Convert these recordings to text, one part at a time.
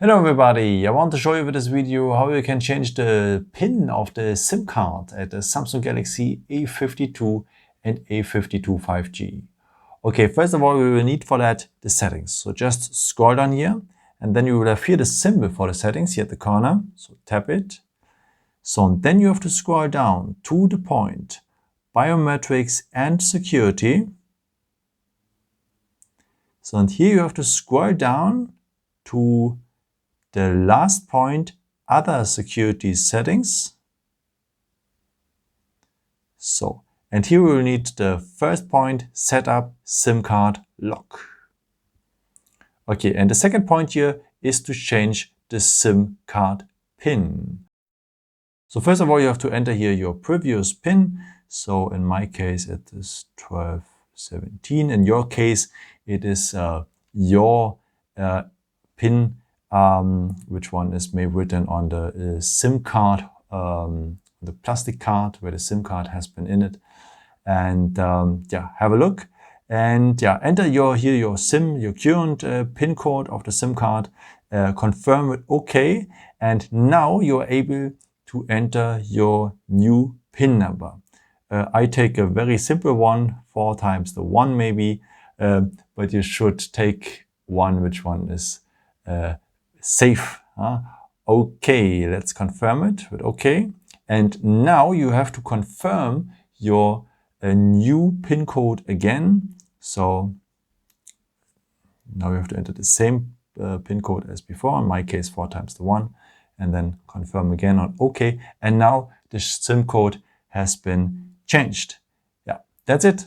Hello everybody, I want to show you with this video how you can change the pin of the SIM card at the Samsung Galaxy A52 and A52 5G. Okay, first of all we will need for that the settings. So just scroll down here and then you will have here the symbol for the settings here at the corner. So tap it. So then you have to scroll down to the point Biometrics and Security. So and here you have to scroll down to the last point, Other Security Settings. So, and here we will need the first point, Set up SIM card lock. Okay, and the second point here is to change the SIM card PIN. So first of all, you have to enter here your previous PIN. So in my case, it is 1217. In your case, it is your PIN, which one is maybe written on the SIM card, the plastic card where the SIM card has been in it. And yeah, have a look and yeah, enter your SIM, your current PIN code of the SIM card, confirm it OK, and now you're able to enter your new PIN number. I take a very simple one, 4 times the 1 maybe, but you should take one which one is safe. Okay, let's confirm it with OK. And now you have to confirm your new PIN code again. So now you have to enter the same PIN code as before, in my case 4 times the 1, and then confirm again on OK. And now the SIM code has been changed. Yeah, that's it.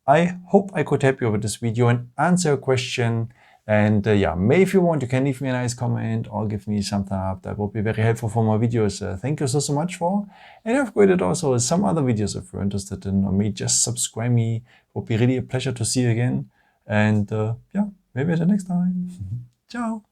I hope I could help you with this video and answer a question. And yeah, maybe if you want, you can leave me a nice comment or give me some thumbs up. That would be very helpful for my videos. Thank you so much for. And I've created also some other videos if you're interested in me. Just subscribe me. It would be really a pleasure to see you again. And yeah, maybe at the next time. Ciao.